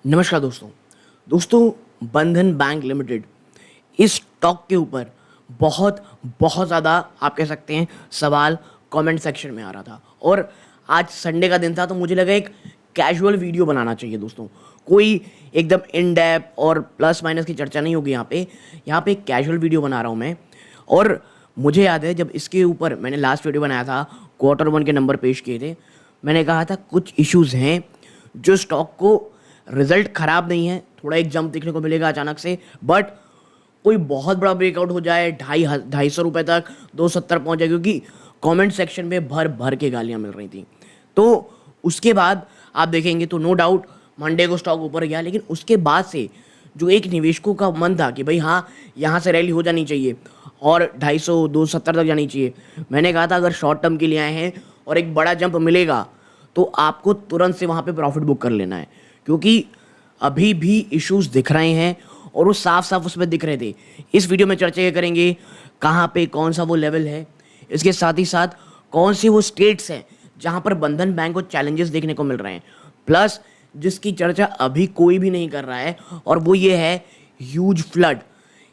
नमस्कार दोस्तों बंधन बैंक लिमिटेड इस स्टॉक के ऊपर बहुत बहुत ज़्यादा आप कह सकते हैं सवाल कमेंट सेक्शन में आ रहा था। और आज संडे का दिन था तो मुझे लगा एक कैजुअल वीडियो बनाना चाहिए दोस्तों। कोई एकदम इन डेप्थ और प्लस माइनस की चर्चा नहीं होगी यहाँ पे एक कैजुअल वीडियो बना रहा हूँ मैं। और मुझे याद है जब इसके ऊपर मैंने लास्ट वीडियो बनाया था, क्वार्टर वन के नंबर पेश किए थे, मैंने कहा था कुछ इश्यूज़ हैं जो स्टॉक को रिजल्ट ख़राब नहीं है, थोड़ा एक जंप देखने को मिलेगा अचानक से, बट कोई बहुत बड़ा ब्रेकआउट हो जाए 250 तक 270 पहुंच जाए, क्योंकि कमेंट सेक्शन में भर भर के गालियां मिल रही थी। तो उसके बाद आप देखेंगे तो नो डाउट मंडे को स्टॉक ऊपर गया, लेकिन उसके बाद से जो एक निवेशकों का मन था कि भाई हाँ यहाँ से रैली हो जानी चाहिए और 250 270 तक जानी चाहिए, मैंने कहा था अगर शॉर्ट टर्म के लिए आए हैं और एक बड़ा जंप मिलेगा तो आपको तुरंत से वहाँ पे प्रॉफिट बुक कर लेना है, क्योंकि अभी भी इश्यूज दिख रहे हैं और वो साफ साफ उसमें दिख रहे थे। इस वीडियो में चर्चा ये करेंगे कहाँ पे कौन सा वो लेवल है, इसके साथ ही साथ कौन सी वो स्टेट्स हैं जहाँ पर बंधन बैंक को चैलेंजेस देखने को मिल रहे हैं, प्लस जिसकी चर्चा अभी कोई भी नहीं कर रहा है और वो ये है ह्यूज फ्लड।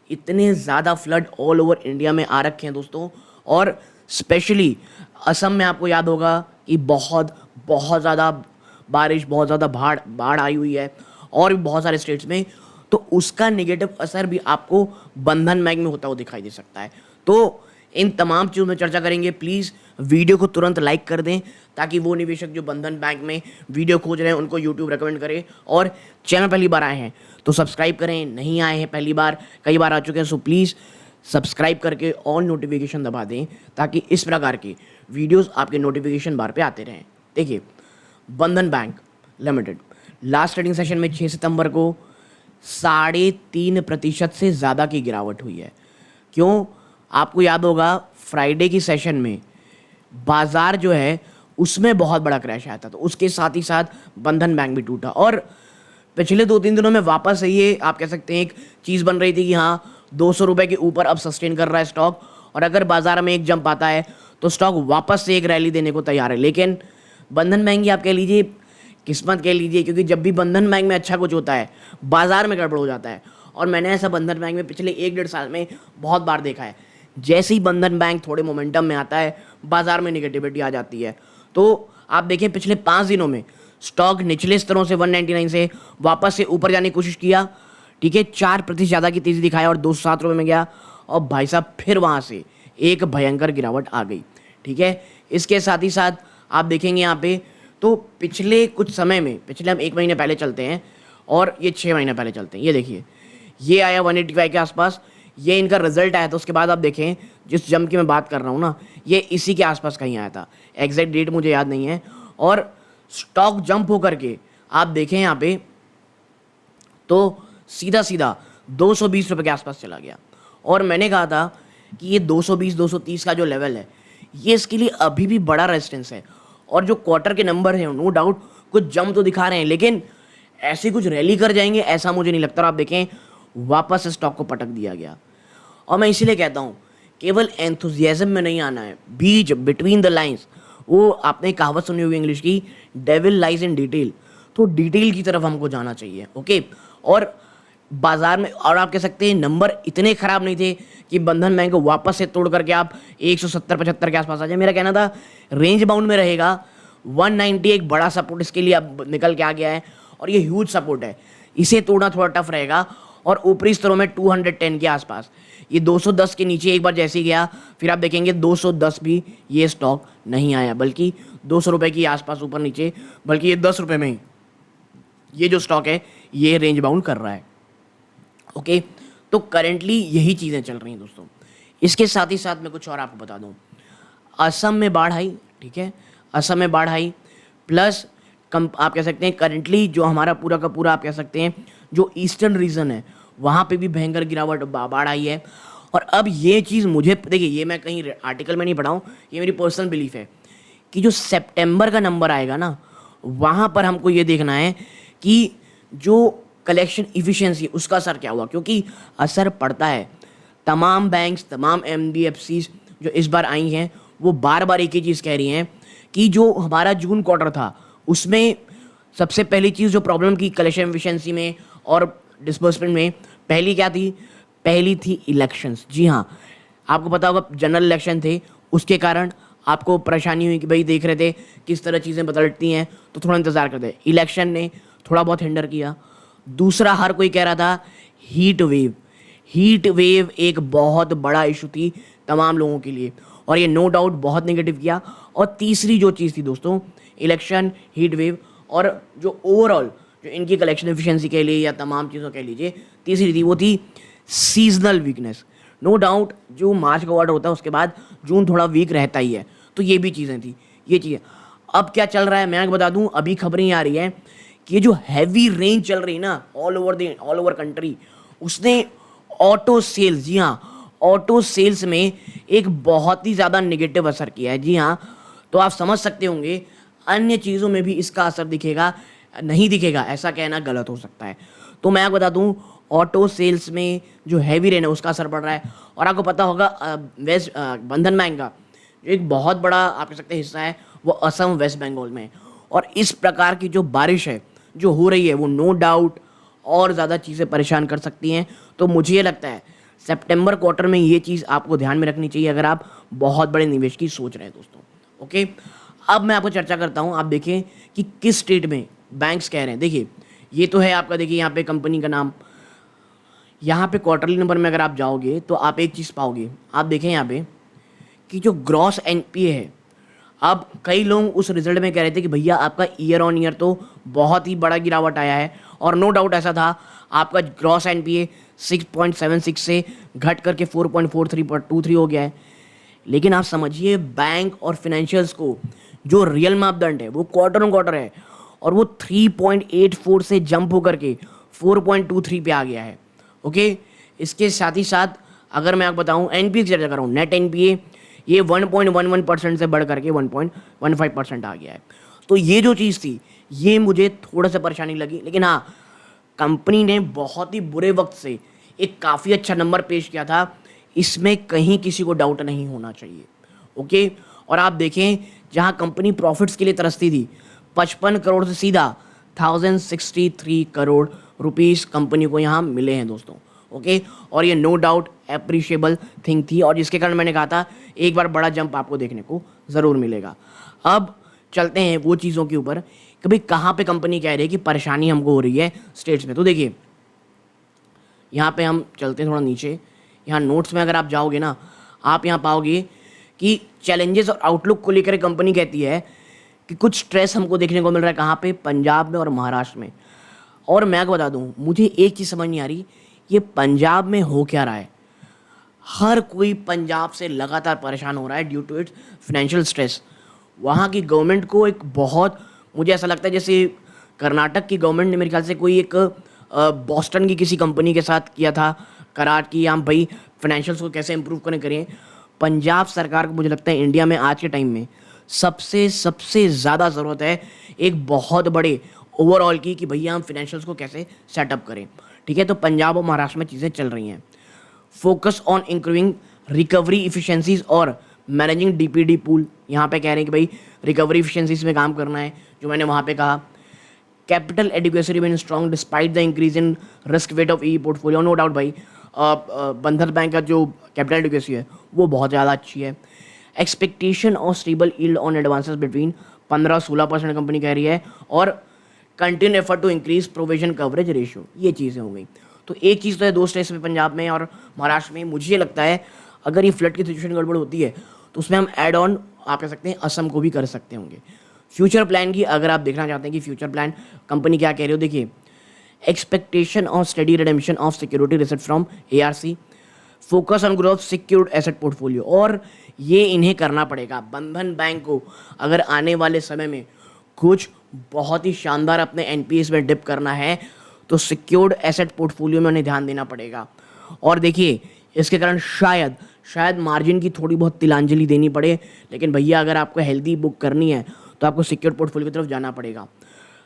इतने ज़्यादा फ्लड ऑल ओवर इंडिया में आ रखे हैं दोस्तों, और स्पेशली असम में आपको याद होगा कि बहुत बहुत ज़्यादा बारिश, बहुत ज़्यादा बाढ़ आई हुई है और भी बहुत सारे स्टेट्स में, तो उसका नेगेटिव असर भी आपको बंधन बैंक में होता हुआ दिखाई दे सकता है। तो इन तमाम चीज़ों में चर्चा करेंगे। प्लीज़ वीडियो को तुरंत लाइक कर दें ताकि वो निवेशक जो बंधन बैंक में वीडियो खोज रहे हैं उनको यूट्यूब रेकमेंड करे, और चैनल पहली बार आए हैं तो सब्सक्राइब करें, नहीं आए हैं पहली बार, कई बार आ चुके हैं, सो प्लीज़ सब्सक्राइब करके ऑल नोटिफिकेशन दबा दें ताकि इस प्रकार की वीडियोज़ आपके नोटिफिकेशन बार पर आते रहें। देखिए, बंधन bank limited last trading session में 6 सितंबर को 3.5% से ज़्यादा की गिरावट हुई है। क्यों? आपको याद होगा फ्राइडे की सेशन में बाजार जो है उसमें बहुत बड़ा क्रैश आया था, तो उसके साथ ही साथ बंधन बैंक भी टूटा, और पिछले 2-3 दिनों में वापस से ये आप कह सकते हैं एक चीज़ बन रही थी कि हाँ 200 रुपये के ऊपर अब सस्टेन कर रहा है स्टॉक, और अगर बाजार में एक जंप आता है तो स्टॉक वापस से एक रैली देने को तैयार है। लेकिन बंधन बैंक की आप कह लीजिए किस्मत कह लीजिए, क्योंकि जब भी बंधन बैंक में अच्छा कुछ होता है बाजार में गड़बड़ हो जाता है, और मैंने ऐसा बंधन बैंक में पिछले 1-1.5 साल में बहुत बार देखा है। जैसे ही बंधन बैंक थोड़े मोमेंटम में आता है बाजार में निगेटिविटी आ जाती है। तो आप देखें पिछले 5 दिनों में स्टॉक निचले स्तरों से 199 से वापस से ऊपर जाने की कोशिश किया, ठीक है, 4% ज़्यादा की तेज़ी दिखाया और 207 रुपये में गया, और भाई साहब फिर वहाँ से एक भयंकर गिरावट आ गई, ठीक है। इसके साथ ही साथ आप देखेंगे यहाँ पे तो पिछले कुछ समय में, पिछले हम 1 महीने पहले चलते हैं और ये 6 महीने पहले चलते हैं, ये देखिए ये आया 185 के आसपास, ये इनका रिजल्ट आया था। उसके बाद आप देखें जिस जंप की मैं बात कर रहा हूँ ना, ये इसी के आसपास कहीं आया था, एग्जैक्ट डेट मुझे याद नहीं है, और स्टॉक जंप होकर के आप देखें यहाँ पे तो सीधा सीधा 220 रुपये के आसपास चला गया। और मैंने कहा था कि ये 220-230 का जो लेवल है ये इसके लिए अभी भी बड़ा रेजिस्टेंस है, और जो क्वार्टर के नंबर हैं नो डाउट कुछ जंप तो दिखा रहे हैं, लेकिन ऐसे कुछ रैली कर जाएंगे ऐसा मुझे नहीं लगता। और आप देखें वापस स्टॉक को पटक दिया गया, और मैं इसीलिए कहता हूँ केवल एंथुजियाज्म में नहीं आना है, बीच बिटवीन द लाइंस, वो आपने कहावत सुनी होगी इंग्लिश की, डेविल लाइज इन डिटेल, तो डिटेल की तरफ हमको जाना चाहिए, ओके। और बाजार में, और आप कह सकते हैं नंबर इतने खराब नहीं थे कि बंधन बैंक को वापस से तोड़ करके आप 170-75 के आसपास आ जाए। मेरा कहना था रेंज बाउंड में रहेगा, 190 एक बड़ा सपोर्ट इसके लिए अब निकल के आ गया है, और ये ह्यूज सपोर्ट है, इसे तोड़ना थोड़ा टफ रहेगा। और ऊपरी स्तरों में 210 के आसपास, ये 210 के नीचे एक बार जैसे ही गया फिर आप देखेंगे 210 भी ये स्टॉक नहीं आया, बल्कि 200 रुपये के आसपास ऊपर नीचे, बल्कि ये 10 रुपये में ही ये जो स्टॉक है ये रेंज बाउंड कर रहा है, ओके। तो करेंटली यही चीज़ें चल रही हैं दोस्तों। इसके साथ ही साथ मैं कुछ और आपको बता दूं, असम में बाढ़ आई, ठीक है, असम में बाढ़ आई, प्लस आप कह सकते हैं करेंटली जो हमारा पूरा का पूरा आप कह सकते हैं जो ईस्टर्न रीजन है वहाँ पे भी भयंकर गिरावट बाढ़ आई है। और अब ये चीज़ मुझे देखिए, ये मैं कहीं आर्टिकल में नहीं पढ़ा हूँ, ये मेरी पर्सनल बिलीफ है कि जो सितंबर का नंबर आएगा ना वहाँ पर हमको ये देखना है कि जो कलेक्शन इफिशिएंसी उसका असर क्या हुआ, क्योंकि असर पड़ता है। तमाम बैंक्स, तमाम एनबीएफसीज जो इस बार आई हैं वो बार बार एक ही चीज़ कह रही हैं कि जो हमारा जून क्वार्टर था उसमें सबसे पहली चीज़ जो प्रॉब्लम की कलेक्शन एफिशिएंसी में और डिस्बर्समेंट में, पहली क्या थी? पहली थी इलेक्शंस। जी हाँ, आपको पता होगा जनरल इलेक्शन थे, उसके कारण आपको परेशानी हुई कि भाई देख रहे थे किस तरह चीज़ें बदलती हैं, तो थोड़ा इंतज़ार करते। इलेक्शन ने थोड़ा बहुत हिंडर किया। दूसरा, हर कोई कह रहा था हीट वेव। हीट वेव एक बहुत बड़ा इशू थी तमाम लोगों के लिए, और ये नो डाउट बहुत नेगेटिव किया। और तीसरी जो चीज़ थी दोस्तों, इलेक्शन, हीट वेव, और जो ओवरऑल जो इनकी कलेक्शन एफिशिएंसी कह लिए या तमाम चीज़ों कह लीजिए, तीसरी थी वो थी सीजनल वीकनेस। नो डाउट जो मार्च का ऑर्डर होता है उसके बाद जून थोड़ा वीक रहता ही है, तो ये भी चीज़ें थी, ये चीज़ें। अब क्या चल रहा है मैं आपको बता दूं, अभी खबरें आ रही है कि ये जो हैवी रेन चल रही है ना ऑल ओवर कंट्री, उसने ऑटो सेल्स, जी हाँ, ऑटो सेल्स में एक बहुत ही ज़्यादा नेगेटिव असर किया है। जी हाँ, तो आप समझ सकते होंगे अन्य चीज़ों में भी इसका असर दिखेगा, नहीं दिखेगा ऐसा कहना गलत हो सकता है। तो मैं आपको बता दूं, ऑटो सेल्स में जो हैवी रेन है उसका असर पड़ रहा है। और आपको पता होगा बंधन बैंक का जो एक बहुत बड़ा आप कह सकते हैं हिस्सा है वो असम वेस्ट बंगाल में है। और इस प्रकार की जो बारिश है जो हो रही है वो नो डाउट और ज़्यादा चीज़ें परेशान कर सकती हैं। तो मुझे ये लगता है सितंबर क्वार्टर में ये चीज़ आपको ध्यान में रखनी चाहिए अगर आप बहुत बड़े निवेश की सोच रहे हैं दोस्तों। ओके, अब मैं आपको चर्चा करता हूँ। आप देखें कि किस स्टेट में बैंक्स कह रहे हैं। देखिए, ये तो है आपका, देखिए यहाँ पे कंपनी का नाम, यहाँ पे क्वार्टरली नंबर में अगर आप जाओगे तो आप एक चीज़ पाओगे। आप देखें यहाँ पे कि जो ग्रॉस एनपीए है, अब कई लोग उस रिजल्ट में कह रहे थे कि भैया आपका ईयर ऑन ईयर तो बहुत ही बड़ा गिरावट आया है, और नो डाउट ऐसा था। आपका ग्रॉस एनपीए 6.76 से घट करके 4.43 पर 23 हो गया है। लेकिन आप समझिए बैंक और फाइनेंशियल्स को जो रियल मापदंड है वो क्वार्टर ऑन क्वार्टर है, और वो 3.84 से जंप होकर के 4.23 पे आ गया है। ओके, इसके साथ ही साथ अगर मैं आपको बताऊं एनपीए की चर्चा कर रहा हूँ, नेट एनपीए ये 1.11% से बढ़ करके 1.15% आ गया है। तो ये जो चीज़ थी ये मुझे थोड़ा सा परेशानी लगी, लेकिन हाँ, कंपनी ने बहुत ही बुरे वक्त से एक काफ़ी अच्छा नंबर पेश किया था, इसमें कहीं किसी को डाउट नहीं होना चाहिए। ओके, और आप देखें जहां कंपनी प्रॉफिट्स के लिए तरसती थी, 55 करोड़ से सीधा 1063 करोड़ रुपीस कंपनी को यहाँ मिले हैं दोस्तों। ओके, और ये नो डाउट अप्रिशिएबल थिंग थी, और जिसके कारण मैंने कहा था एक बार बड़ा जंप आपको देखने को ज़रूर मिलेगा। अब चलते हैं वो चीज़ों के ऊपर कि भाई कहाँ पे कंपनी कह रही है कि परेशानी हमको हो रही है स्टेट्स में। तो देखिए यहाँ पे हम चलते हैं थोड़ा नीचे, यहाँ नोट्स में अगर आप जाओगे ना, आप यहाँ पाओगे कि चैलेंजेस और आउटलुक को लेकर कंपनी कहती है कि कुछ स्ट्रेस हमको देखने को मिल रहा है। कहाँ पे? पंजाब में और महाराष्ट्र में। और मैं आपको बता दूं, मुझे एक चीज़ समझ नहीं आ रही, ये पंजाब में हो क्या रहा है। हर कोई पंजाब से लगातार परेशान हो रहा है due to its financial stress. वहाँ की गवर्नमेंट को एक बहुत, मुझे ऐसा लगता है जैसे कर्नाटक की गवर्नमेंट ने मेरे ख्याल से कोई एक बॉस्टन की किसी कंपनी के साथ किया था करार कि हम भाई फाइनेंशियल्स को कैसे इंप्रूव करें। पंजाब सरकार को मुझे लगता है इंडिया में आज के टाइम में सबसे ज़्यादा ज़रूरत है एक बहुत बड़े ओवरऑल की कि भैया हम फाइनेंशियल्स को कैसे सेटअप करें। ठीक है, तो पंजाब और महाराष्ट्र में चीज़ें चल रही हैं। फोकस ऑन इंक्रीविंग रिकवरी इफिशिएंसीज और मैनेजिंग डीपीडी पूल। यहाँ पे कह रहे हैं कि भाई रिकवरी इफिशिएंसीज में काम करना है, जो मैंने वहाँ पे कहा। Capital adequacy remain strong despite the increase in risk weight of e portfolio. No doubt भाई बंधन बैंक का जो कैपिटल एडिक्वेसी है वो बहुत ज़्यादा अच्छी है। Expectation of stable yield on advances between 15-16% company कह रही है, और continue effort to increase provision coverage ratio. ये चीज़ें हो गई। तो एक चीज़ तो है दो स्टेट्स में, पंजाब में और महाराष्ट्र में। मुझे लगता है अगर ये फ्लड की सिचुएशन गड़बड़ होती है तो उसमें हम ऐड ऑन आप कह सकते हैं असम को भी कर सकते होंगे। फ्यूचर प्लान की अगर आप देखना चाहते हैं कि फ्यूचर प्लान कंपनी क्या कह रही हो, देखिए expectation of study redemption of security receipt from ARC, focus on growth secured asset portfolio. और ये इन्हें करना पड़ेगा बंधन बैंक को, अगर आने वाले समय में कुछ बहुत ही शानदार अपने एनपीएस में डिप करना है तो सिक्योर्ड एसेट पोर्टफोलियो में उन्हें ध्यान देना पड़ेगा। और देखिए इसके कारण शायद मार्जिन की थोड़ी बहुत तिलांजलि देनी पड़े, लेकिन भैया अगर आपको हेल्दी बुक करनी है तो आपको सिक्योर्ड पोर्टफोलियो की तरफ जाना पड़ेगा।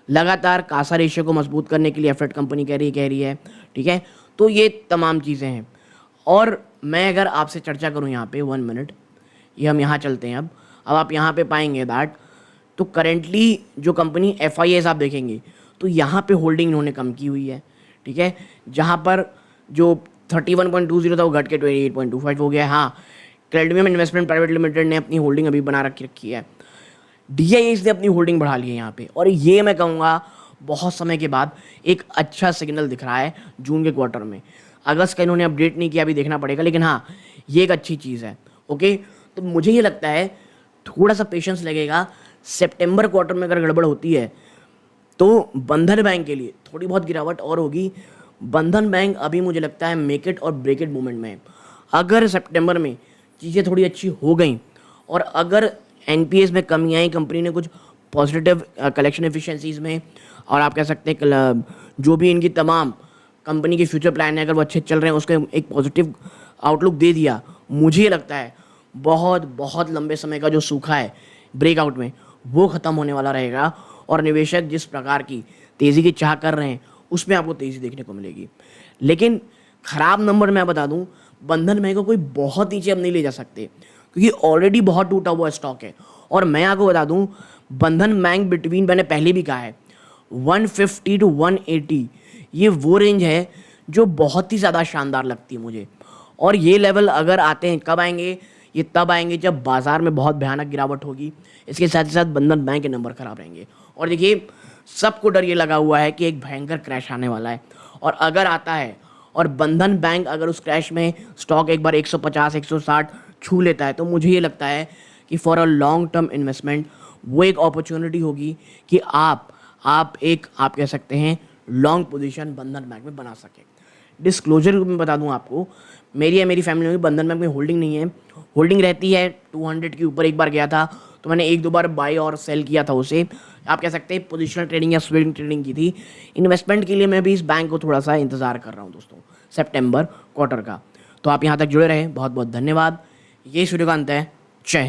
लगातार कासा रेशियो को मजबूत करने के लिए एफर्ट कंपनी कह रही है। ठीक है, तो ये तमाम चीज़ें हैं। और मैं अगर आपसे चर्चा करूं यहाँ पे 1 मिनट, ये हम यहाँ चलते हैं। अब आप यहाँ पे पाएंगे दैट तो करेंटली जो कंपनी FIS आप देखेंगे तो यहाँ पे होल्डिंग इन्होंने कम की हुई है, ठीक है, जहाँ पर जो 31.20 था वो घट के 28.25 हो गया है। हाँ, क्रेडिमियम इन्वेस्टमेंट प्राइवेट लिमिटेड ने अपनी होल्डिंग अभी बना रखी है, DIS ने अपनी होल्डिंग बढ़ा ली है यहाँ पे, और ये मैं कहूँगा बहुत समय के बाद एक अच्छा सिग्नल दिख रहा है जून के क्वार्टर में। अगस्त का इन्होंने अपडेट नहीं किया, अभी देखना पड़ेगा, लेकिन हाँ ये एक अच्छी चीज़ है। ओके, तो मुझे ये लगता है थोड़ा सा पेशेंस लगेगा। सितंबर क्वार्टर में अगर गड़बड़ होती है तो बंधन बैंक के लिए थोड़ी बहुत गिरावट और होगी। बंधन बैंक अभी मुझे लगता है मेक इट और ब्रेक इट मूवमेंट में है। अगर सितंबर में चीज़ें थोड़ी अच्छी हो गई और अगर NPAs में कमी आई, कंपनी ने कुछ पॉजिटिव कलेक्शन एफिशिएंसीज में, और आप कह सकते हैं जो भी इनकी तमाम कंपनी के फ्यूचर प्लान है अगर वो अच्छे चल रहे हैं, उसके एक पॉजिटिव आउटलुक दे दिया, मुझे ये लगता है बहुत बहुत लंबे समय का जो सूखा है ब्रेकआउट में वो ख़त्म होने वाला रहेगा, और निवेशक जिस प्रकार की तेज़ी की चाह कर रहे हैं उसमें आपको तेज़ी देखने को मिलेगी। लेकिन ख़राब नंबर मैं बता दूं, बंधन बैंक को कोई बहुत नीचे अब नहीं ले जा सकते, क्योंकि ऑलरेडी बहुत टूटा हुआ स्टॉक है। और मैं आपको बता दूं, बंधन बैंक बिटवीन, मैंने पहले भी कहा है, 150 to 180 ये वो रेंज है जो बहुत ही ज़्यादा शानदार लगती है मुझे। और ये लेवल अगर आते हैं, कब आएंगे? ये तब आएंगे जब बाजार में बहुत भयानक गिरावट होगी। इसके साथ ही साथ बंधन बैंक के नंबर खराब रहेंगे। और देखिए, सबको डर ये लगा हुआ है कि एक भयंकर क्रैश आने वाला है, और अगर आता है और बंधन बैंक अगर उस क्रैश में स्टॉक एक बार 150 160 छू लेता है, तो मुझे ये लगता है कि for a long term investment वो एक अपॉर्चुनिटी होगी कि आप कह सकते हैं लॉन्ग पोजीशन बंधन बैंक में बना सकें। डिस्क्लोजर में बता दूं आपको, मेरी फैमिली में बंधन बैंक में होल्डिंग नहीं है। होल्डिंग रहती है 200 के ऊपर, एक बार गया था तो मैंने 1-2 बार बाय और सेल किया था उसे। आप कह सकते हैं पोजिशनल ट्रेडिंग या स्विंग ट्रेडिंग की थी। इन्वेस्टमेंट के लिए मैं भी इस बैंक को थोड़ा सा इंतजार कर रहा हूँ दोस्तों, सितंबर क्वार्टर का। तो आप यहाँ तक जुड़े रहे, बहुत बहुत धन्यवाद। ये वीडियो का अंत है। जय हिंद।